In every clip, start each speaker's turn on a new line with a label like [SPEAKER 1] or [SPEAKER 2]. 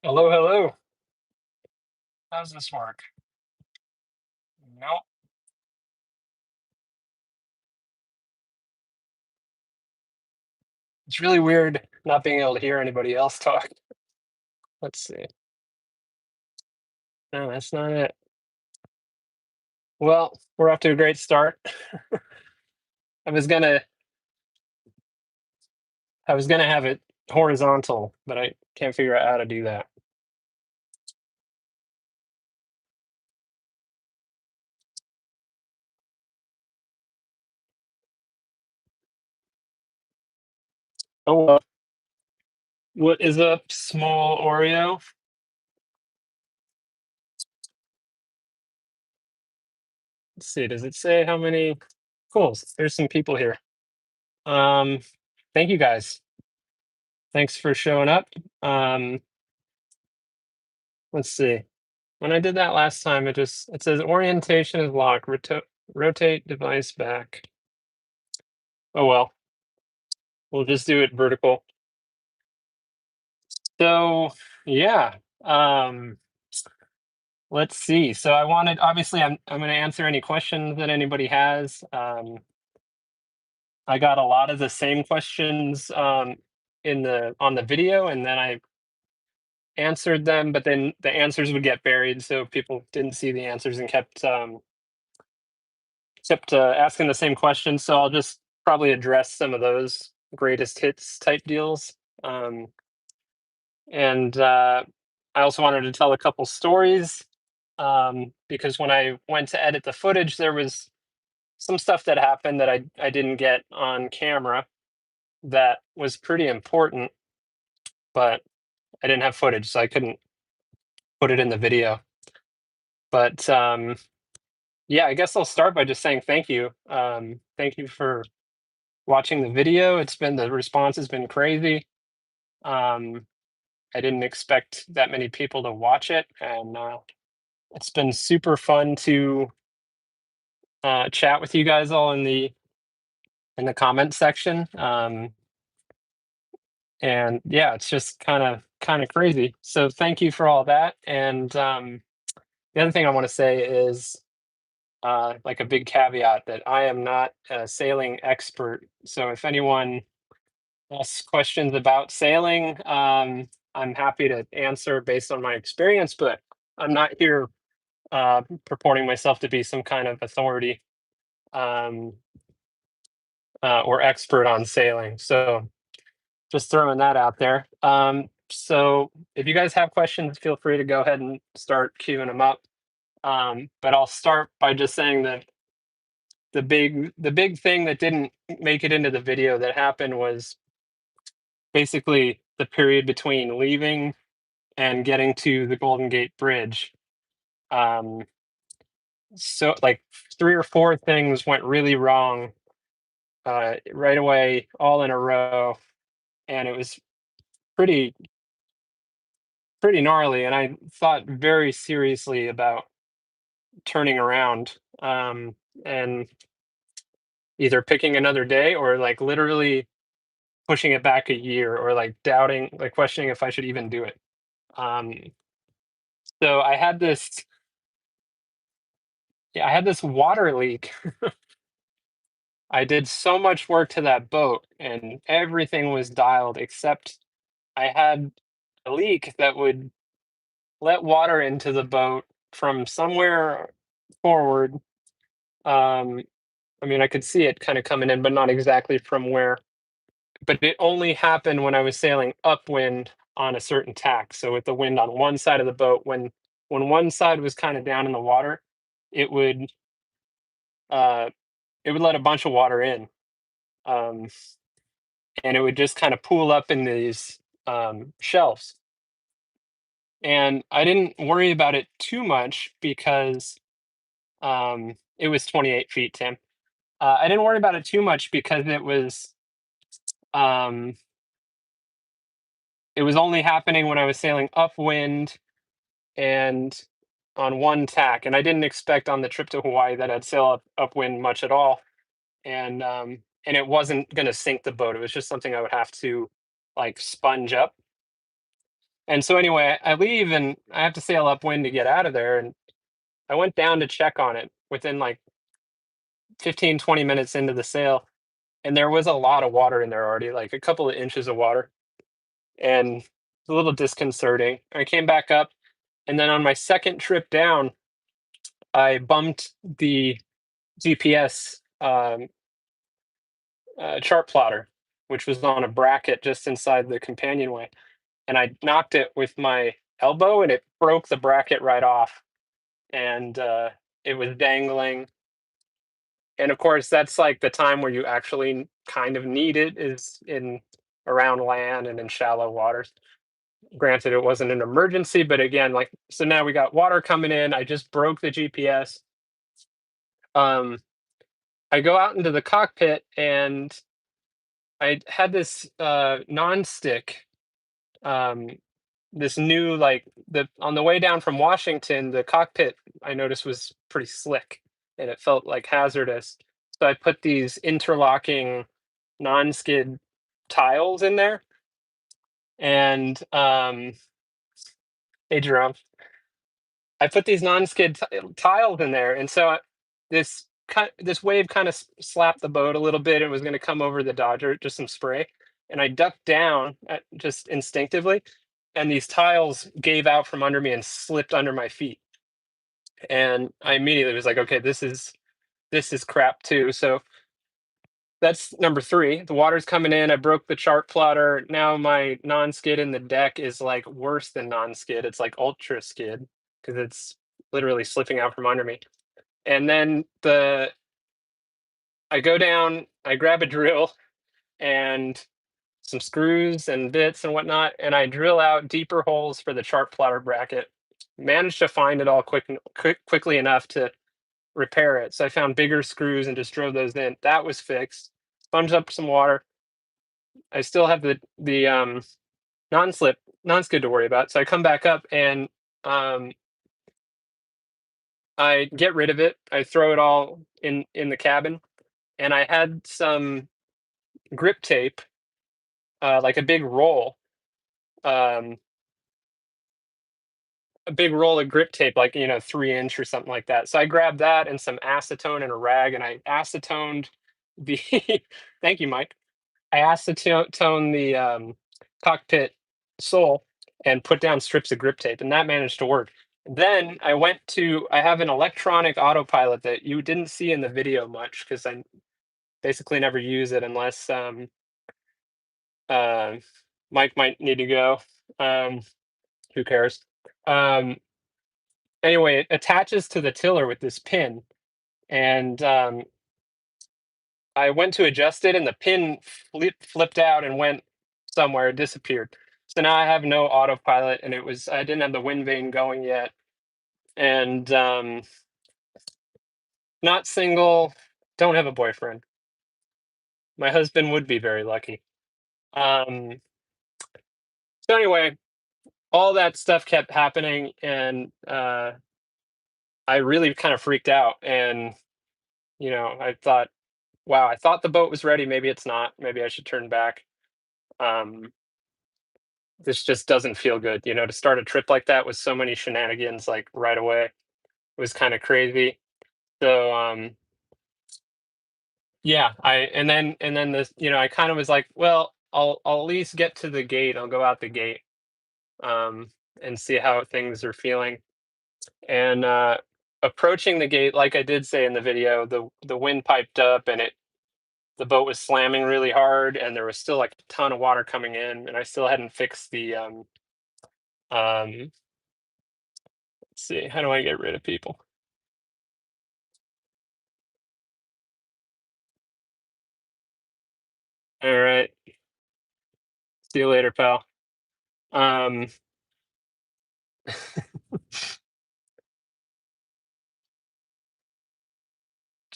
[SPEAKER 1] Hello, hello. How's this work? Nope. It's really weird not being able to hear anybody else talk. Let's see. No, that's not it. Well, we're off to a great start. I was gonna I was gonna have it horizontal, but I can't figure out how to do that. Oh well. What is a small Oreo? Let's see, does it say how many? Cool. There's some people here. Um, Thank you guys. Thanks for showing up. Um, let's see. When I did that last time, it says orientation is locked. Rotate device back. Oh well, we'll just do it vertical. So yeah, um, let's see. So I wanted obviously I'm going to answer any questions that anybody has. I got a lot of the same questions in the on the video, and then I answered them, but then the answers would get buried, so people didn't see the answers and kept asking the same questions. So I'll just probably address some of those greatest hits type deals. Um, and I also wanted to tell a couple stories because when I went to edit the footage, there was some stuff that happened that I didn't get on camera that was pretty important, but I didn't have footage, so I couldn't put it in the video. But yeah, I guess I'll start by just saying thank you. Thank you for watching the video. The response has been crazy. Um, I didn't expect that many people to watch it, and it's been super fun to chat with you guys all in the comment section. And yeah, it's just kind of crazy. So thank you for all that. And the other thing I want to say is like a big caveat that I am not a sailing expert. So if anyone asks questions about sailing, I'm happy to answer based on my experience, but I'm not here purporting myself to be some kind of authority um, or expert on sailing. So just throwing that out there. So if you guys have questions, feel free to go ahead and start queuing them up. But I'll start by just saying that the big thing that didn't make it into the video that happened was basically the period between leaving and getting to the Golden Gate Bridge. Um, so like three or four things went really wrong right away, all in a row, and it was pretty pretty gnarly. And I thought very seriously about turning around and either picking another day or like literally pushing it back a year or like doubting, like questioning if I should even do it. Um, so I had this water leak. I did so much work to that boat and everything was dialed except I had a leak that would let water into the boat from somewhere forward. Um, I mean, I could see it kind of coming in, but not exactly from where. But it only happened when I was sailing upwind on a certain tack. So with the wind on one side of the boat, when one side was kind of down in the water, it would uh, it would let a bunch of water in, um, and it would just kind of pool up in these shelves. And I didn't worry about it too much because it was 28 feet, Tim. I didn't worry about it too much because um, it was only happening when I was sailing upwind and on one tack. And I didn't expect on the trip to Hawaii that I'd sail upwind much at all. And it wasn't going to sink the boat. It was just something I would have to like sponge up. And so anyway, I leave and I have to sail upwind to get out of there. And I went down to check on it within like 15, 20 minutes into the sail. And there was a lot of water in there already, like a couple of inches of water. And it's a little disconcerting. I came back up. And then on my second trip down, I bumped the GPS chart plotter, which was on a bracket just inside the companionway. And I knocked it with my elbow and it broke the bracket right off. And it was dangling. And of course, that's like the time where you actually kind of need it is in around land and in shallow waters. Granted, it wasn't an emergency, but again, like, so now we got water coming in. I just broke the GPS. Um, I go out into the cockpit and I had this non-stick, um, this new like the on the way down from Washington, the cockpit I noticed was pretty slick and it felt like hazardous. So I put these interlocking non-skid tiles in there and hey Jerome, I put these non-skid tiles in there, and so this wave kind of slapped the boat a little bit. It was going to come over the Dodger, just some spray, and I ducked down just instinctively, and these tiles gave out from under me and slipped under my feet, and I immediately was like, okay, this is crap too. So that's number three. The water's coming in. I broke the chart plotter. Now my non-skid in the deck is like worse than non-skid. It's like ultra skid because it's literally slipping out from under me. And then I go down, I grab a drill and some screws and bits and whatnot, and I drill out deeper holes for the chart plotter bracket. Managed to find it all quickly enough to repair it. So I found bigger screws and just drove those in. That was fixed. Sponged up some water. I still have the non-slip, non-skid to worry about. So I come back up and um, I get rid of it. I throw it all in the cabin, and I had some grip tape, like um, a big roll of grip tape, like 3 inch or something like that. So I grabbed that and some acetone and a rag, and I acetoned the. Thank you, Mike. I acetone the cockpit sole and put down strips of grip tape, and that managed to work. Then I have an electronic autopilot that you didn't see in the video much because I basically never use it unless uh, Mike might need to go. Um, who cares? Um, anyway, it attaches to the tiller with this pin, and I went to adjust it, and the pin flipped out and went somewhere, it disappeared. So now I have no autopilot, and I didn't have the wind vane going yet, and not single, don't have a boyfriend. My husband would be very lucky. Um, so anyway, all that stuff kept happening, and I really kind of freaked out. And I thought, wow, I thought the boat was ready. Maybe it's not. Maybe I should turn back. Um, this just doesn't feel good, to start a trip like that with so many shenanigans like right away was kind of crazy. So yeah, and then this, I kind of was like, well, I'll at least get to the gate. I'll go out the gate um and see how things are feeling. And approaching the gate, like I did say in the video, the wind piped up and the boat was slamming really hard and there was still like a ton of water coming in and I still hadn't fixed the let's see, how do I get rid of people? All right. See you later, pal. Um,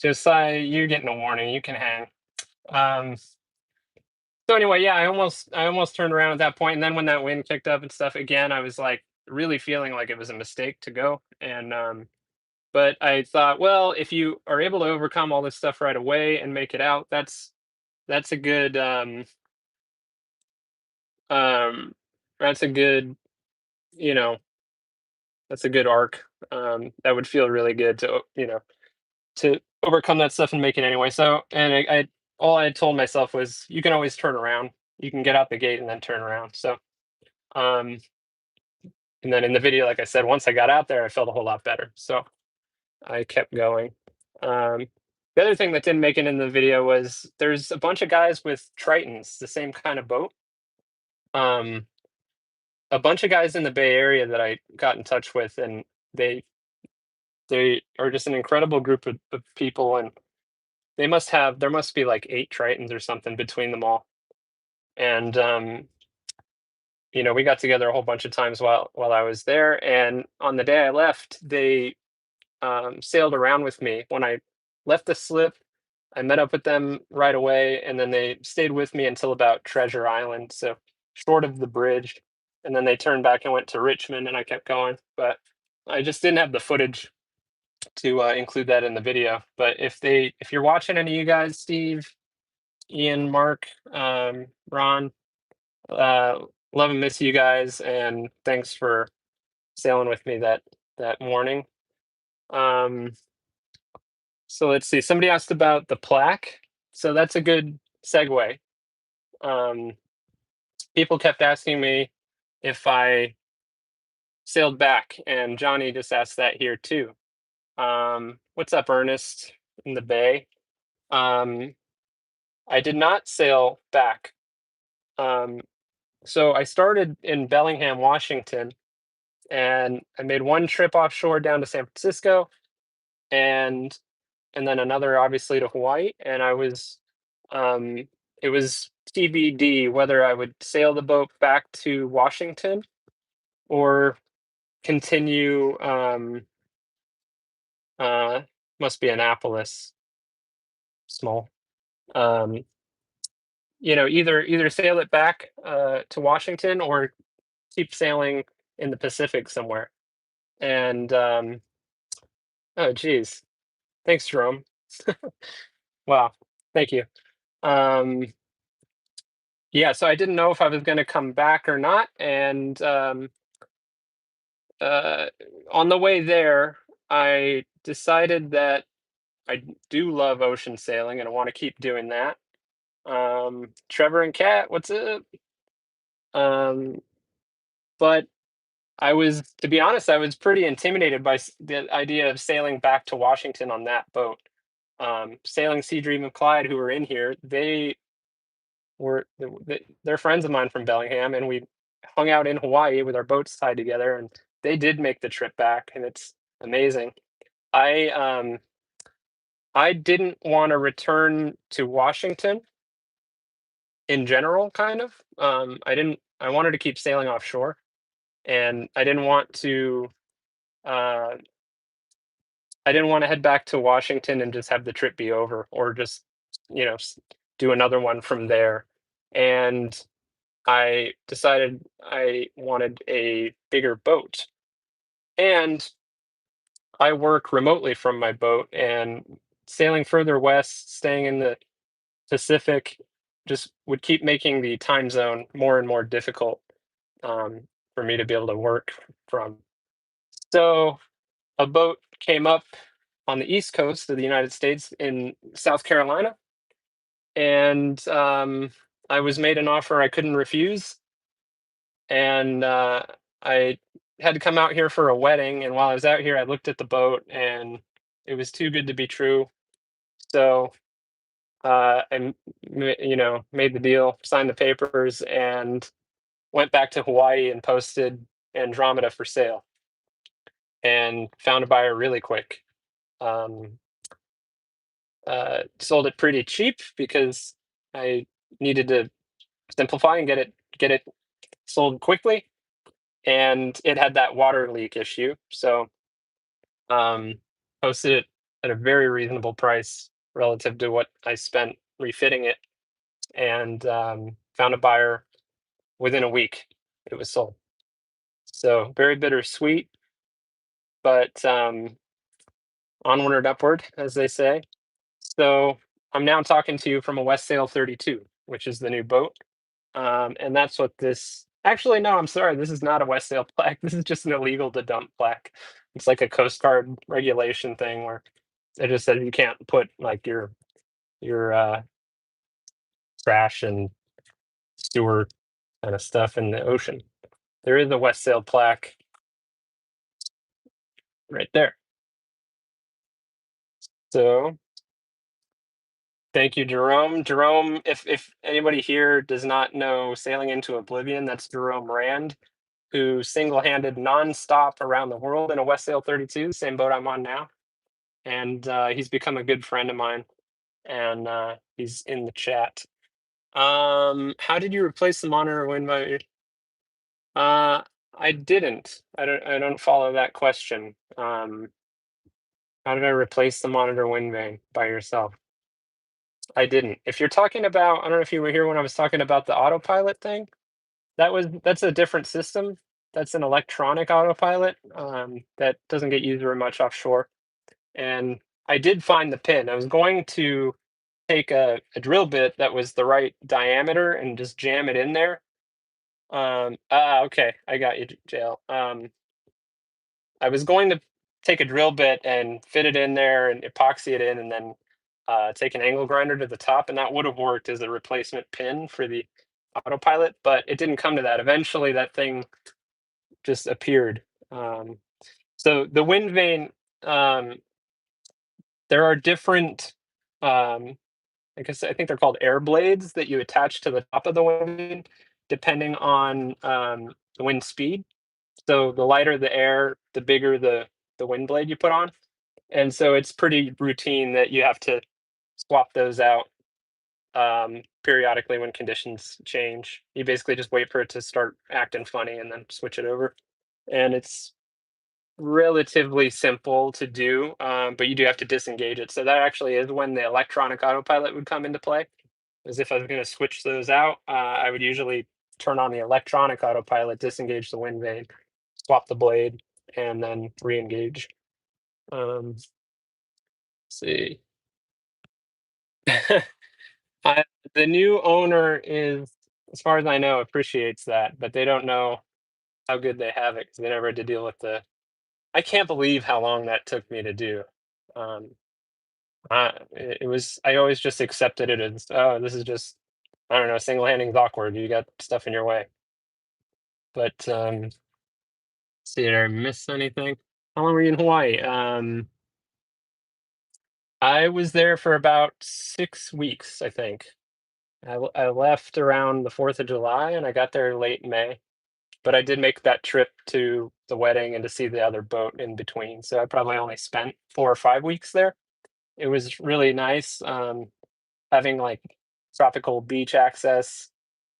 [SPEAKER 1] you're getting a warning. You can hang. Um, so anyway, yeah, I almost turned around at that point, and then when that wind kicked up and stuff again, I was like really feeling like it was a mistake to go. And but I thought, well, if you are able to overcome all this stuff right away and make it out, that's a good um that's a good you know, that's a good arc. That would feel really good to, to overcome that stuff and make it anyway. So, and I all I told myself was, you can always turn around. You can get out the gate and then turn around. So, um, and then in the video, like I said, once I got out there, I felt a whole lot better. So I kept going. Um, the other thing that didn't make it in the video was there's a bunch of guys with Tritons, the same kind of boat. Um, a bunch of guys in the Bay Area that I got in touch with, and they they are just an incredible group of people, and there must be like 8 Tritons or something between them all. And we got together a whole bunch of times while I was there. And on the day I left, they sailed around with me. When I left the slip, I met up with them right away, and then they stayed with me until about Treasure Island, so short of the bridge. And then they turned back and went to Richmond, and I kept going. But I just didn't have the footage to include that in the video. But if you're watching, any of you guys, Steve, Ian, Mark, Ron, uh, love and miss you guys, and thanks for sailing with me that morning. Um, so let's see. Somebody asked about the plaque, so that's a good segue. Um, People kept asking me if I sailed back, and Johnny just asked that here too. What's up, Ernest in the Bay? Um, I did not sail back. Um, so I started in Bellingham, Washington, and I made one trip offshore down to San Francisco, and then another obviously to Hawaii. And um, it was TBD whether I would sail the boat back to Washington or continue. Uh, must be Annapolis, small. Um, either sail it back to Washington or keep sailing in the Pacific somewhere. And oh, geez, thanks, Jerome. Wow, thank you. Um, yeah, so I didn't know if I was going to come back or not, and uh, on the way there, I decided that I do love ocean sailing and I want to keep doing that. Trevor and Kat, what's up? Um, but to be honest, I was pretty intimidated by the idea of sailing back to Washington on that boat. Sailing Sea Dream of Clyde, who were in here, they're friends of mine from Bellingham, and we hung out in Hawaii with our boats tied together, and they did make the trip back, and it's amazing. I I didn't want to return to Washington in general, kind of. I wanted to keep sailing offshore, and uh, I didn't want to head back to Washington and just have the trip be over, or just do another one from there. And I decided I wanted a bigger boat, and I work remotely from my boat, and sailing further west, staying in the Pacific, just would keep making the time zone more and more difficult for me to be able to work from. So a boat came up on the East Coast of the United States in South Carolina, and I was made an offer I couldn't refuse, and I had to come out here for a wedding. And while I was out here, I looked at the boat, and it was too good to be true. So made the deal, signed the papers, and went back to Hawaii and posted Andromeda for sale, and found a buyer really quick. Um, Sold it pretty cheap because I needed to simplify and get it sold quickly, and it had that water leak issue. So um, posted it at a very reasonable price relative to what I spent refitting it, and found a buyer within a week. It was sold. So very bittersweet, but onward and upward, as they say. So I'm now talking to you from a West Sail 32, which is the new boat, and that's what this Actually, no, I'm sorry. This is not a West Sale plaque. This is just an illegal to dump plaque. It's like a Coast Guard regulation thing where it just says you can't put like your trash and sewer kind of stuff in the ocean. There is a West Sale plaque right there. So thank you, Jerome. Jerome, if anybody here does not know Sailing into Oblivion, that's Jerome Rand, who single-handed nonstop around the world in a West Sail 32, same boat I'm on now. And he's become a good friend of mine, and he's in the chat. How did you replace the monitor when by? Uh, I didn't. I don't follow that question. How did I replace the monitor wind vane by yourself? I didn't. If you're talking about, I don't know if you were here when I was talking about the autopilot thing. That's a different system. That's an electronic autopilot that doesn't get used very much offshore. And I did find the pin. I was going to take a drill bit that was the right diameter and just jam it in there. Okay, I got you, Jail. I was going to take a drill bit and fit it in there and epoxy it in, and then take an angle grinder to the top, and that would have worked as a replacement pin for the autopilot. But it didn't come to that. Eventually, that thing just appeared. Um, so the wind vane, um, there are different. Um, I think they're called air blades that you attach to the top of the wind vane, depending on the wind speed. So the lighter the air, the bigger the wind blade you put on. And so it's pretty routine that you have to swap those out periodically when conditions change. You basically just wait for it to start acting funny and then switch it over. And it's relatively simple to do, but you do have to disengage it. So that actually is when the electronic autopilot would come into play. As if I was going to switch those out, I would usually turn on the electronic autopilot, disengage the wind vane, swap the blade, and then re-engage. Let's see. I, the new owner is, as far as I know, appreciates that, but they don't know how good they have it because they never had to deal with the. I can't believe how long that took me to do. Um, it was. I always just accepted it as, oh, this is just. I don't know. Single handing is awkward. You got stuff in your way. But see, did I miss anything? How long were you in Hawaii? I was there for about 6 weeks, I think. I left around the 4th of July and I got there late May. But I did make that trip to the wedding and to see the other boat in between. So I probably only spent 4 or 5 weeks there. It was really nice having like tropical beach access.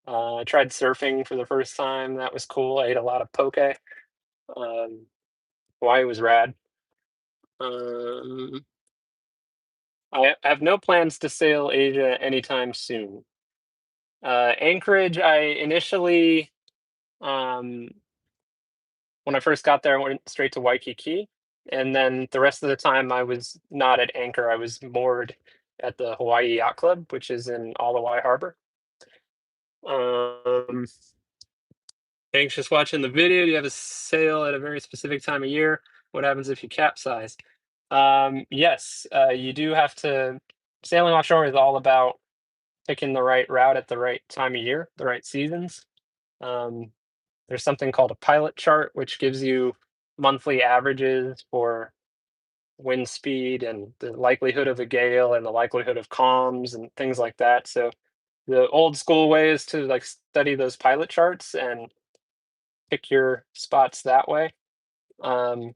[SPEAKER 1] I tried surfing for the first time. That was cool. I ate a lot of poke. Um, Hawaii was rad. Um, I have no plans to sail Asia anytime soon. Anchorage, I initially, um, when I first got there, I went straight to Waikiki. And then the rest of the time, I was not at anchor. I was moored at the Hawaii Yacht Club, which is in Alawai Harbor. Um, Anxious watching the video. Do you have a sail at a very specific time of year? What happens if you capsize? Yes, you do have to. Sailing offshore is all about picking the right route at the right time of year, the right seasons. Um, there's something called a pilot chart, which gives you monthly averages for wind speed and the likelihood of a gale and the likelihood of calms and things like that. So the old school way is to like study those pilot charts and pick your spots that way. Um,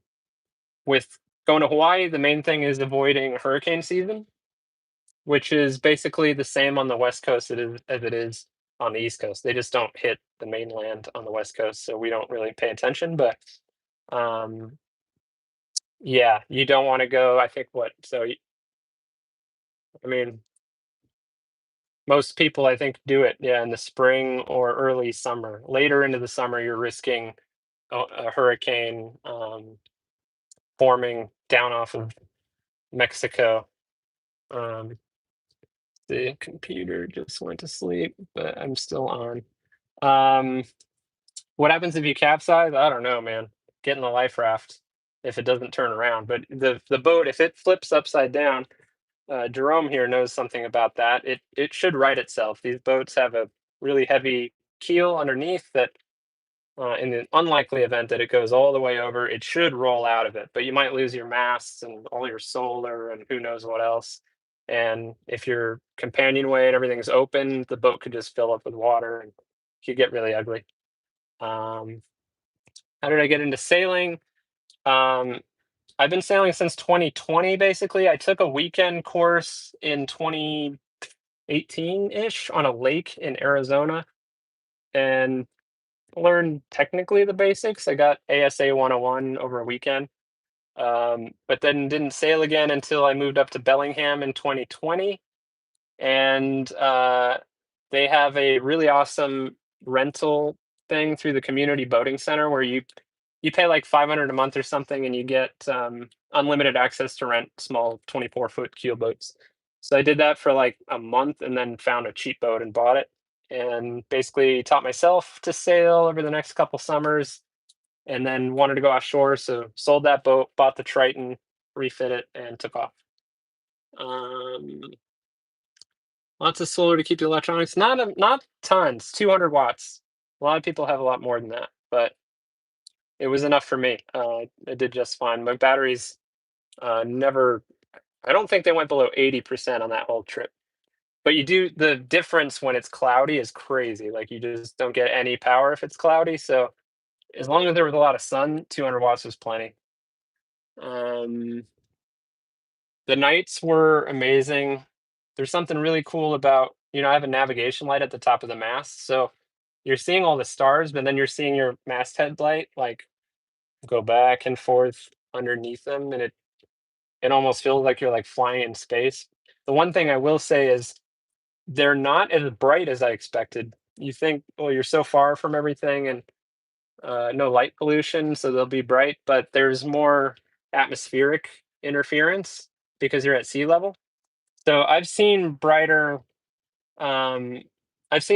[SPEAKER 1] with going to Hawaii, the main thing is avoiding hurricane season, which is basically the same on the West Coast as it is on the East Coast. They just don't hit the mainland on the West Coast, so we don't really pay attention. But um, yeah, you don't want to go. I think what so. I mean, most people I think do it, yeah, in the spring or early summer. Later into the summer, you're risking a hurricane forming down off of Mexico. Um, the computer just went to sleep, but I'm still on. Um, What happens if you capsize? I don't know, man. Get in the life raft if it doesn't turn around. But the boat, if it flips upside down, Jerome here knows something about that. It should right itself. These boats have a really heavy keel underneath that, in the unlikely event that it goes all the way over, it should roll out of it. But you might lose your masts and all your solar and who knows what else. And if your companionway and everything's open, the boat could just fill up with water and could get really ugly. Um, how did I get into sailing? Um, I've been sailing since 2020, basically. I took a weekend course in 2018-ish on a lake in Arizona and learned technically the basics. I got ASA 101 over a weekend, but then didn't sail again until I moved up to Bellingham in 2020. And they have a really awesome rental thing through the community boating center where you pay like 500 a month or something, and you get unlimited access to rent small 24-foot keel boats. So I did that for like a month, and then found a cheap boat and bought it, and basically taught myself to sail over the next couple summers, and then wanted to go offshore, so sold that boat, bought the Triton, refit it, and took off. Um, Lots of solar to keep the electronics. Not tons, 200 watts. A lot of people have a lot more than that, but it was enough for me. It did just fine. My batteries never. I don't think they went below 80% on that whole trip. But you do the difference when it's cloudy is crazy. Like you just don't get any power if it's cloudy. So as long as there was a lot of sun, 200 watts was plenty. Um, the nights were amazing. There's something really cool about, I have a navigation light at the top of the mast, so you're seeing all the stars, but then you're seeing your masthead light like go back and forth underneath them, and it almost feels like you're like flying in space. The one thing I will say is they're not as bright as I expected. You think, well, you're so far from everything and no light pollution, so they'll be bright, but there's more atmospheric interference because you're at sea level. So um, I've seen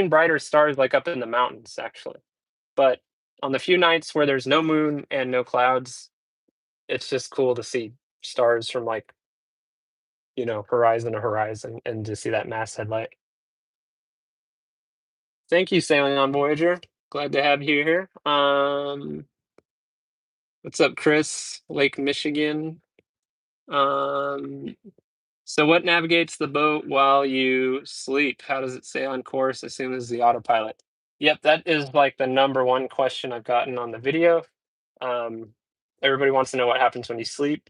[SPEAKER 1] brighter stars like up in the mountains actually. But on the few nights where there's no moon and no clouds, it's just cool to see stars from like, horizon to horizon and to see that masthead light. Thank you, sailing on Voyager. Glad to have you here. What's up, Chris? Lake Michigan. Um, so what navigates the boat while you sleep? How does it stay on course as soon as the autopilot? Yep, that is like the number one question I've gotten on the video. Um, Everybody wants to know what happens when you sleep.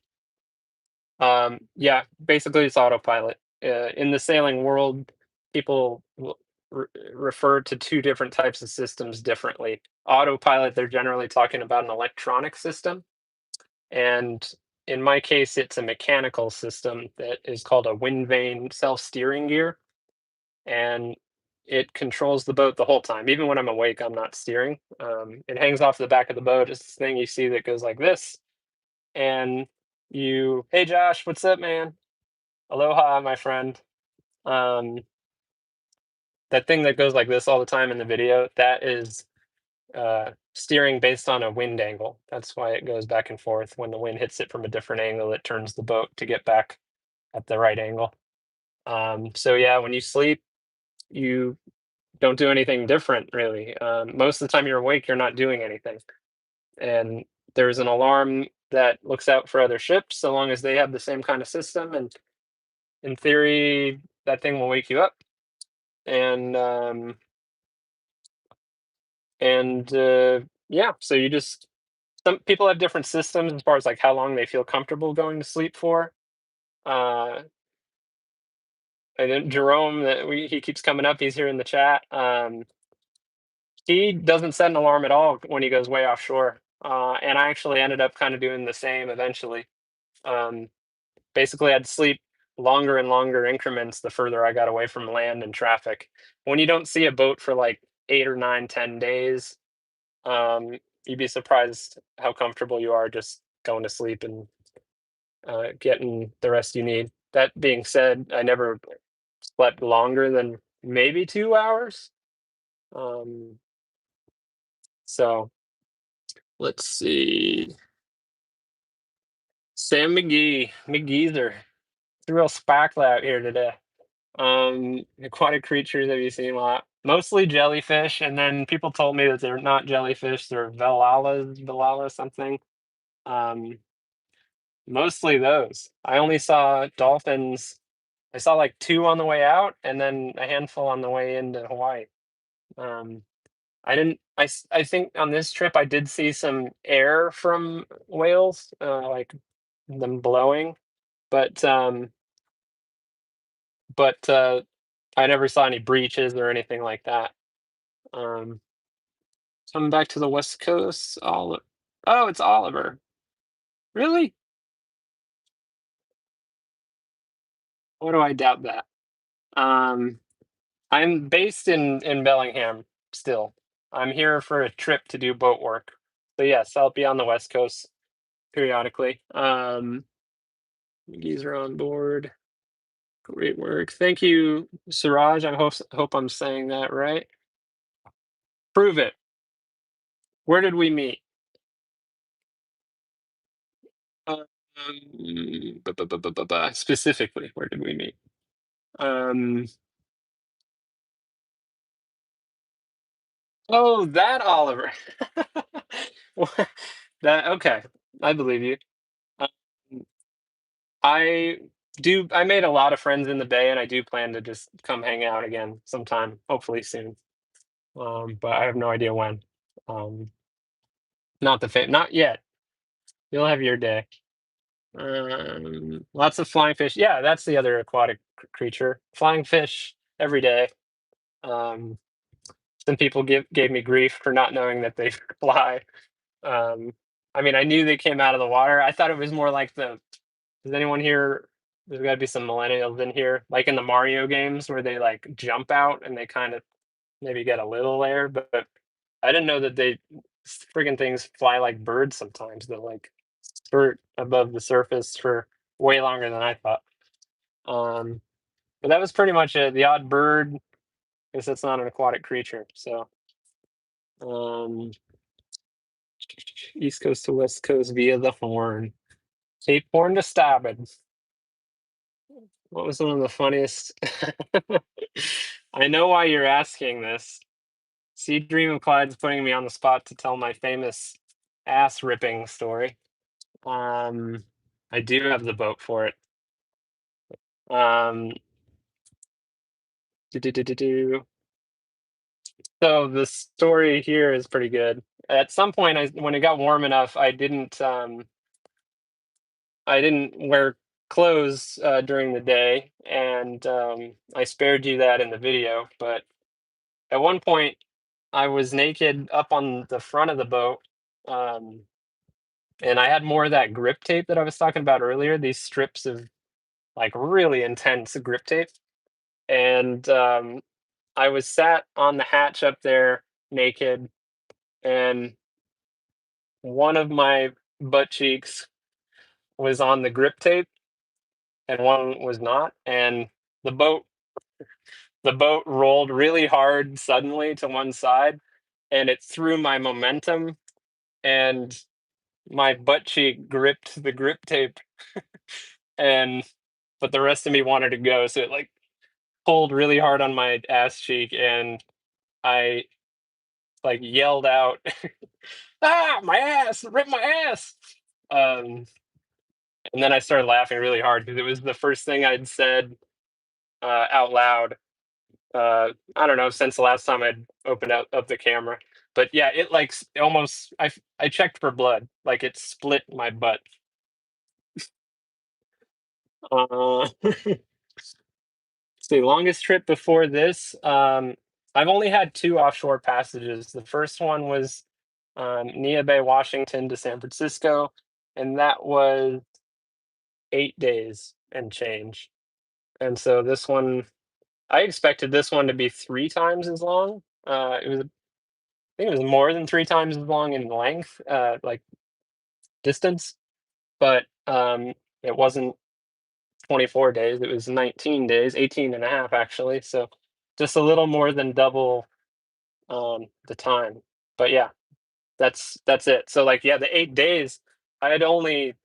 [SPEAKER 1] Yeah, basically it's autopilot. In the sailing world, people will refer to two different types of systems differently. Autopilot, they're generally talking about an electronic system, and in my case, it's a mechanical system that is called a wind vane self-steering gear, and it controls the boat the whole time. Even when I'm awake, I'm not steering. It hangs off the back of the boat. It's this thing you see that goes like this, and hey Josh, what's up, man? Aloha, my friend. Um, that thing that goes like this all the time in the video, that is steering based on a wind angle. That's why it goes back and forth. When the wind hits it from a different angle, it turns the boat to get back at the right angle. So yeah, when you sleep, you don't do anything different really. Most of the time you're awake, you're not doing anything. And there's an alarm that looks out for other ships so long as they have the same kind of system. And in theory, that thing will wake you up. And yeah, so some people have different systems as far as like how long they feel comfortable going to sleep for. Uh, and then Jerome, he keeps coming up. He's here in the chat. He doesn't set an alarm at all when he goes way offshore. And I actually ended up kind of doing the same eventually. Um, Basically, I'd sleep longer and longer increments the further I got away from land and traffic. When you don't see a boat for like 8 or 9, 10 days, um, you'd be surprised how comfortable you are just going to sleep and getting the rest you need. That being said, I never slept longer than maybe 2 hours. Um, So let's see. Sam McGeezer. It's a real sparkle out here today. Aquatic creatures have you seen a lot? Mostly jellyfish, and then people told me that they're not jellyfish, they're Velala something. Um, Mostly those. I only saw dolphins. I saw like two on the way out, and then a handful on the way into Hawaii. Um, I didn't. I think on this trip I did see some air from whales, like them blowing, but I never saw any breaches or anything like that. Um, Coming back to the West Coast, oh, it's Oliver. Really? What do I doubt that? Um, I'm based in Bellingham still. I'm here for a trip to do boat work. So yes, I'll be on the West Coast periodically. Geezer on board. Great work. Thank you, Siraj. I hope I'm saying that right. Prove it. Where did we meet? Specifically, where did we meet? Um, oh, that Oliver. What- That okay. I believe you. Um, I I made a lot of friends in the Bay, and I do plan to just come hang out again sometime, hopefully soon. But I have no idea when. Um, not yet. You'll have your day. Lots of flying fish. Yeah, that's the other aquatic creature. Flying fish every day. Um, some people gave me grief for not knowing that they fly. Um, I mean, I knew they came out of the water. I thought it was more like does anyone here? There's got to be some millennials in here, like in the Mario games where they like jump out and they kind of maybe get a little air, but I didn't know that they friggin' things fly like birds sometimes. They'll like skirt above the surface for way longer than I thought. Um, but that was pretty much it. The odd bird, because that's not an aquatic creature. So, um, East Coast to West Coast via the Horn. Cape Horn to Starboard. What was one of the funniest? I know why you're asking this. Sea Dream of Clyde's putting me on the spot to tell my famous ass ripping story. Um, I do have the boat for it. Um, do. So the story here is pretty good. At some point, when it got warm enough, I didn't wear clothes during the day, and I spared you that in the video. But at one point, I was naked up on the front of the boat, um, and I had more of that grip tape that I was talking about earlier. These strips of like really intense grip tape, and I was sat on the hatch up there naked, and one of my butt cheeks was on the grip tape, and one was not, and the boat the boat rolled really hard suddenly to one side, and it threw my momentum, and my butt cheek gripped the grip tape, and but the rest of me wanted to go, so it like pulled really hard on my ass cheek, and I like yelled out, "Ah, my ass! Rip my ass!" Um, and then I started laughing really hard because it was the first thing I'd said out loud. I don't know, since the last time I'd opened up the camera. But yeah, it like almost. I checked for blood, like it split my butt. Uh, the longest trip before this, I've only had two offshore passages. The first one was Nia Bay, Washington to San Francisco, and that was 8 days and change. And so this one, I expected this one to be three times as long. I think it was more than three times as long in length, like distance, but it wasn't 24 days. It was 19 days, 18 and a half actually. So just a little more than double the time. But yeah, That's it. So, like, yeah, the 8 days, I had only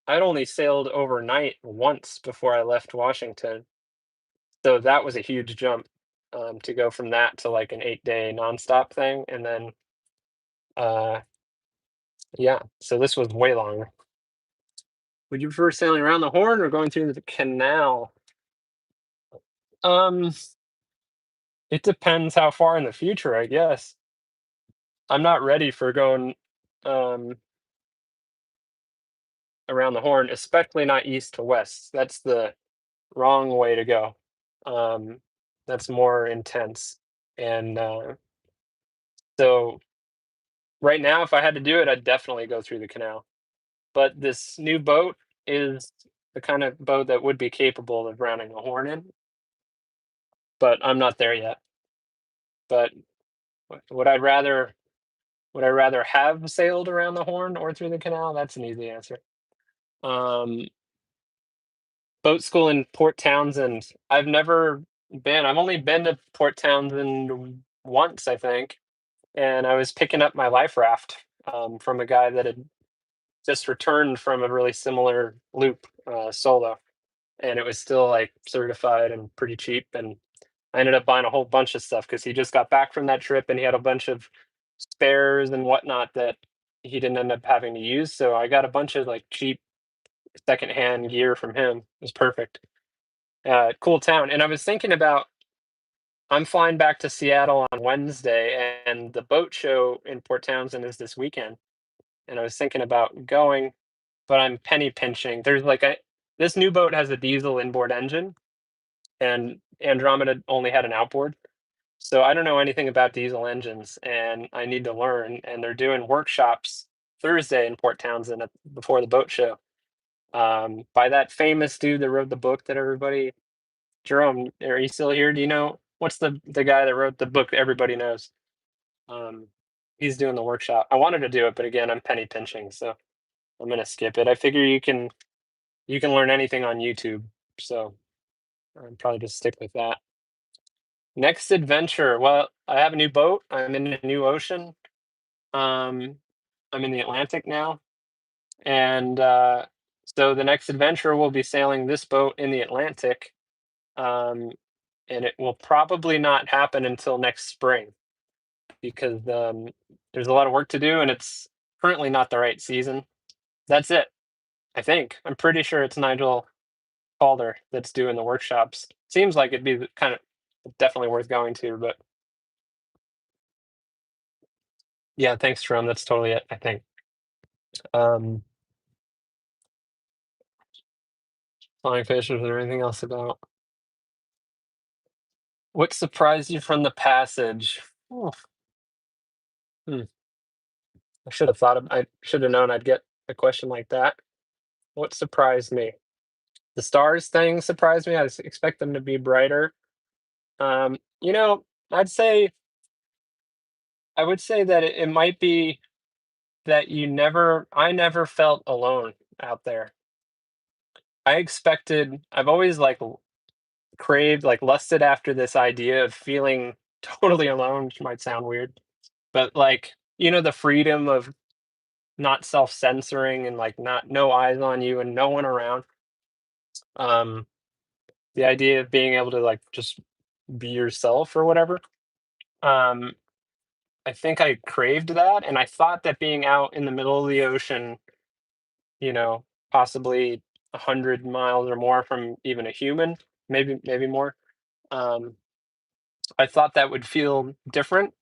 [SPEAKER 1] I'd only sailed overnight once before I left Washington, so that was a huge jump, to go from that to, like, an 8-day nonstop thing, and then, uh, yeah, so this was way longer. Would you prefer sailing around the Horn or going through the canal? Um, it depends how far in the future, I guess. I'm not ready for going, um, around the Horn, especially not east to west. That's the wrong way to go. Um, that's more intense. And so right now, if I had to do it, I'd definitely go through the canal. But this new boat is the kind of boat that would be capable of rounding the Horn in, but I'm not there yet. But would I rather have sailed around the Horn or through the canal? That's an easy answer. Um, boat school in Port Townsend. I've never been. I've only been to Port Townsend once, I think, and I was picking up my life raft from a guy that had just returned from a really similar loop solo, and it was still like certified and pretty cheap. And I ended up buying a whole bunch of stuff because he just got back from that trip and he had a bunch of spares and whatnot that he didn't end up having to use. So I got a bunch of like cheap secondhand gear from him. It was perfect. Cool town. And I was thinking about I'm flying back to Seattle on Wednesday, and the boat show in Port Townsend is this weekend. And I was thinking about going, but I'm penny pinching. There's like a this new boat has a diesel inboard engine, and Andromeda only had an outboard. So I don't know anything about diesel engines, and I need to learn. And they're doing workshops Thursday in Port Townsend before the boat show. By that famous dude that wrote the book that everybody Jerome, are you still here? Do you know what's the guy that wrote the book that everybody knows? Um, he's doing the workshop. I wanted to do it, but again, I'm penny pinching, so I'm gonna skip it. I figure you can learn anything on YouTube, so I'll probably just stick with that. Next adventure. Well, I have a new boat. I'm in a new ocean. Um, I'm in the Atlantic now, and so the next adventure will be sailing this boat in the Atlantic. Um, and it will probably not happen until next spring because there's a lot of work to do and it's currently not the right season. That's it, I think. I'm pretty sure it's Nigel Calder that's doing the workshops. Seems like it'd be kind of definitely worth going to, but yeah, thanks, Jerome. That's totally it, I think. Um, flying fish, is there anything else about what surprised you from the passage? Oh, hmm, I should have known I'd get a question like that. What surprised me? The stars thing surprised me. Expect them to be brighter. You know, I'd say I would say that it might be that I never felt alone out there. I've always like craved, like lusted after this idea of feeling totally alone, which might sound weird, but like, the freedom of not self-censoring and like not no eyes on you and no one around. Um, the idea of being able to like just be yourself or whatever. Um, I think I craved that, and I thought that being out in the middle of the ocean, you know, possibly 100 miles or more from even a human, maybe more, um, I thought that would feel different,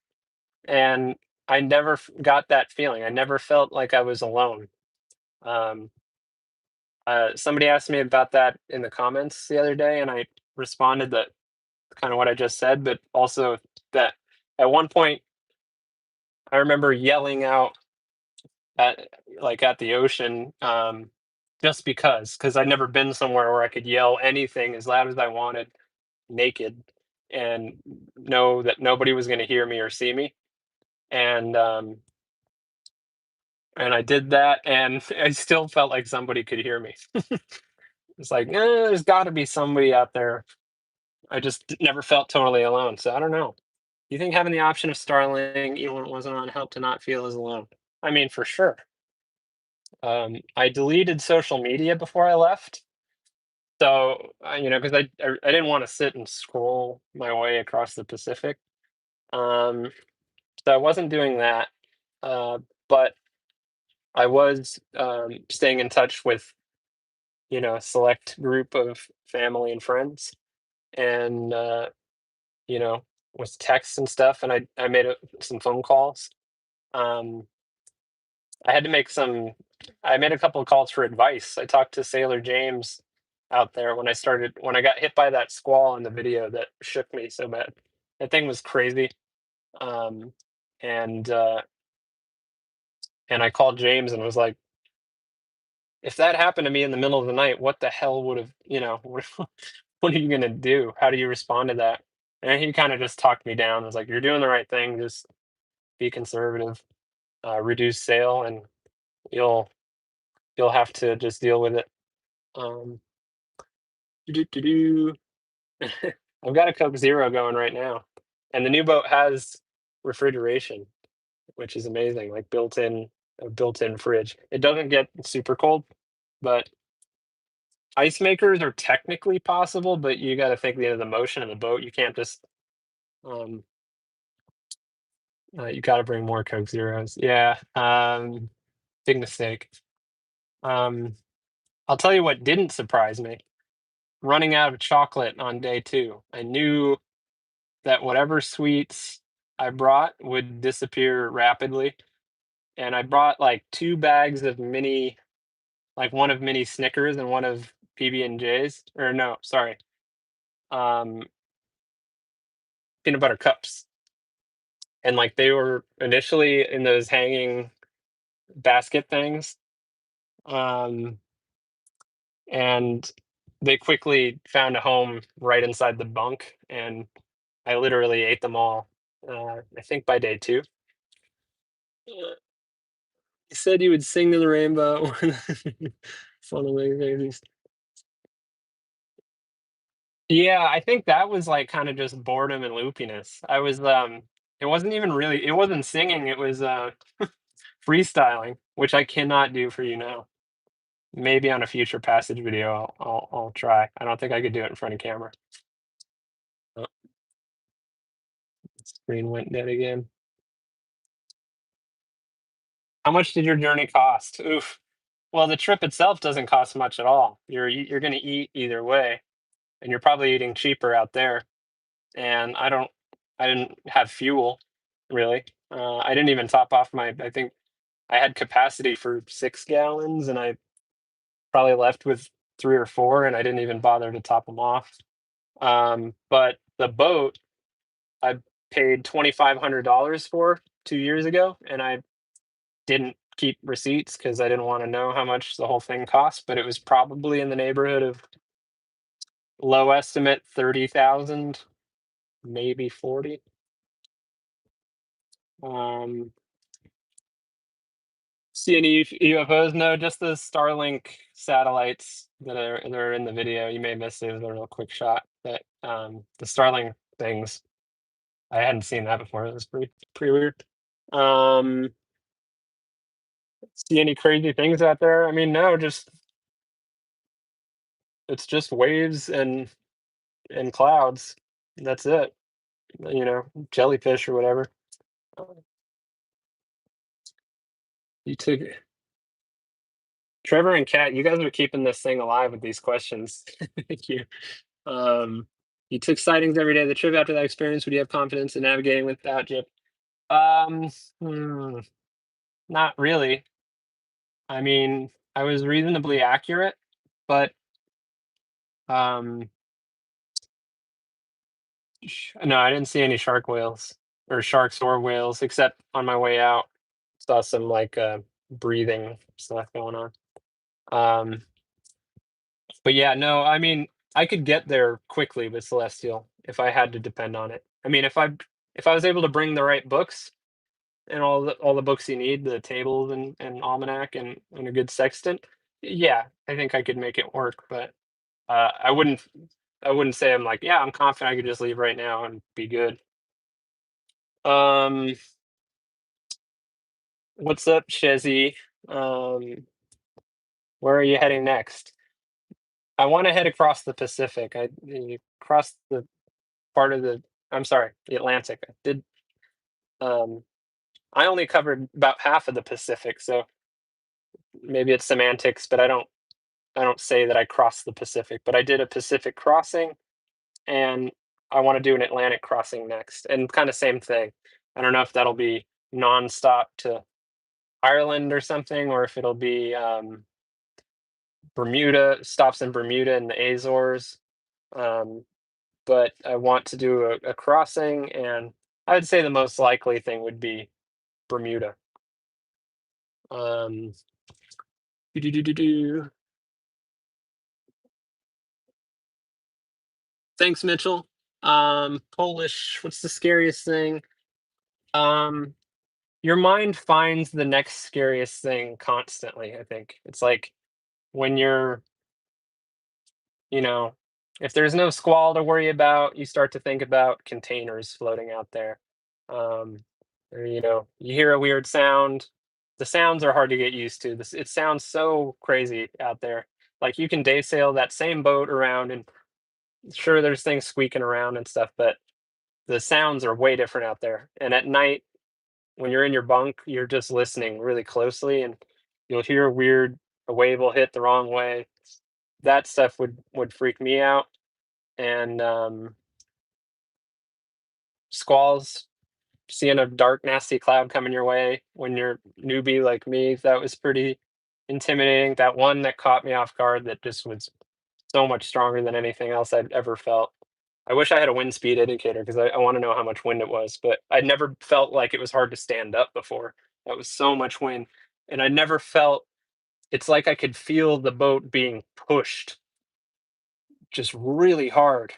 [SPEAKER 1] and I never got that feeling. I never felt like I was alone. Um, somebody asked me about that in the comments the other day, and I responded that kind of what I just said, but also that at one point I remember yelling out at at the ocean, just because I'd never been somewhere where I could yell anything as loud as I wanted, naked, and know that nobody was gonna hear me or see me, and, um, and I did that, and I still felt like somebody could hear me. It's like, there's gotta be somebody out there." I just never felt totally alone, so I don't know. You think having the option of Starlink even when it wasn't on helped to not feel as alone? I mean, for sure. I deleted social media before I left, so, because I didn't wanna sit and scroll my way across the Pacific, um, so I wasn't doing that, uh, but I was, staying in touch with, a select group of family and friends, and, you know, with texts and stuff, and I made some phone calls. Um, I had to make some I made a couple of calls for advice. I talked to Sailor James out there when I got hit by that squall in the video that shook me so bad. That thing was crazy. Um, and and I called James and was like, if that happened to me in the middle of the night, what the hell would have, what are you gonna do? How do you respond to that? And he kind of just talked me down. Was like, you're doing the right thing. Just be conservative, reduce sail, and you'll you'll have to just deal with it. Um, doo-doo-doo-doo. I've got a Coke Zero going right now, and the new boat has refrigeration, which is amazing, like built-in fridge. It doesn't get super cold, but ice makers are technically possible, but you gotta think the motion of the boat. You can't just, um, you gotta bring more Coke Zeros. Yeah, big mistake. Um, I'll tell you what didn't surprise me, running out of chocolate on day 2. I knew that whatever sweets I brought would disappear rapidly, and I brought, like, 2 bags of mini like, 1 of mini Snickers and 1 of PB&Js, or no, sorry, um, peanut butter cups, and, like, they were initially in those hanging basket things, um, and they quickly found a home right inside the bunk, and I literally ate them all, I think by day 2. Uh, you said you would sing to the rainbow. Funny babies. Yeah, I think that was, like, kinda just boredom and loopiness. It wasn't even really it wasn't singing, it was, freestyling, which I cannot do for you now. Maybe on a future passage video, I'll try. I don't think I could do it in front of camera. Oh, screen went dead again. How much did your journey cost? Oof. Well, the trip itself doesn't cost much at all. You're gonna eat either way, and you're probably eating cheaper out there, and I didn't have fuel, really. I didn't even top off I think I had capacity for 6 gallons, and I probably left with 3 or 4, and I didn't even bother to top them off. But the boat, I paid $2,500 for 2 years ago, and I didn't keep receipts because I didn't wanna know how much the whole thing cost, but it was probably in the neighborhood of, low estimate, 30,000, maybe 40. Um, see any UFOs? No, just the Starlink satellites that are in the video. You may miss it. It was a real quick shot, but, the Starlink things, I hadn't seen that before. It was pretty weird. Um, see any crazy things out there? I mean, no, just it's just waves and clouds. That's it. Jellyfish or whatever. Uh, You took Trevor and Kat, you guys are keeping this thing alive with these questions. Thank you. Um, you took sightings every day of the trip. After that experience, would you have confidence in navigating without Jip? Um, hmm, not really. I mean, I was reasonably accurate, but um, no, I didn't see any shark whales or sharks or whales except on my way out. Saw some like breathing stuff going on. Um, but yeah, no, I mean, I could get there quickly with Celestial if I had to depend on it. I mean, if I was able to bring the right books and all the books you need, the tables and almanac and a good sextant, yeah, I think I could make it work. But I wouldn't say I'm like, yeah, I'm confident I could just leave right now and be good. Um, what's up, Chezzy? Um, where are you heading next? I want to head across the Pacific. Across the part of the. I'm sorry, the Atlantic. Um, I only covered about half of the Pacific, so maybe it's semantics, but I don't say that I crossed the Pacific, but I did a Pacific crossing, and I want to do an Atlantic crossing next, and kind of same thing. I don't know if that'll be nonstop to Ireland or something, or if it'll be Bermuda, stops in Bermuda and the Azores. Um, but I want to do a crossing, and I would say the most likely thing would be Bermuda. Um, do. Thanks, Mitchell. Polish. What's the scariest thing? Um, your mind finds the next scariest thing constantly. I think it's like when you're, you know, if there's no squall to worry about, you start to think about containers floating out there. Or, you hear a weird sound. The sounds are hard to get used to. It sounds so crazy out there. Like you can day sail that same boat around, and sure, there's things squeaking around and stuff, but the sounds are way different out there. And at night, when you're in your bunk, you're just listening really closely, and you'll hear a wave will hit the wrong way. That stuff would freak me out. And squalls, seeing a dark, nasty cloud coming your way when you're newbie like me, that was pretty intimidating. That one that caught me off guard that just was so much stronger than anything else I'd ever felt. I wish I had a wind speed indicator because I want to know how much wind it was, but I'd never felt like it was hard to stand up before. That was so much wind. And I never felt it's like I could feel the boat being pushed just really hard.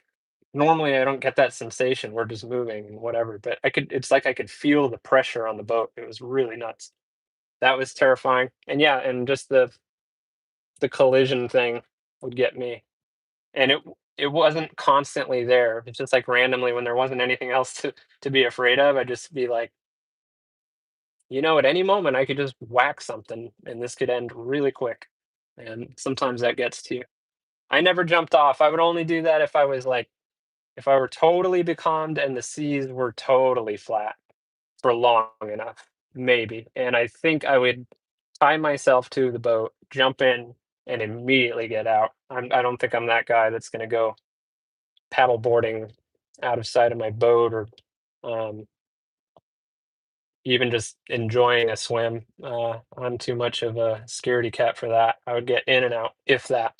[SPEAKER 1] Normally I don't get that sensation. We're just moving and whatever, but it's like I could feel the pressure on the boat. It was really nuts. That was terrifying. And yeah, and just the collision thing would get me. And it wasn't constantly there. It's just like randomly when there wasn't anything else to be afraid of, I'd just be like, at any moment I could just whack something and this could end really quick. And sometimes that gets to you. I never jumped off. I would only do that if I were totally becalmed and the seas were totally flat for long enough, maybe. And I think I would tie myself to the boat, jump in, and immediately get out. I don't think I'm that guy that's going to go paddle boarding out of sight of my boat or um, even just enjoying a swim. I'm too much of a scaredy cat for that. I would get in and out, if that.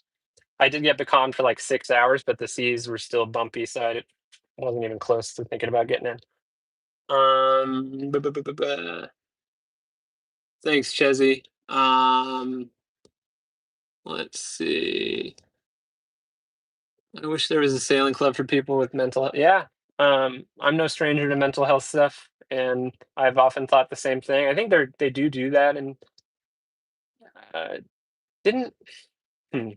[SPEAKER 1] I did get becalmed for like 6 hours, but the seas were still bumpy, so I wasn't even close to thinking about getting in. Thanks, Chezzy. Let's see. I wish there was a sailing club for people with mental health. Yeah, I'm no stranger to mental health stuff, and I've often thought the same thing. I think they do that, and uh, didn't hmm,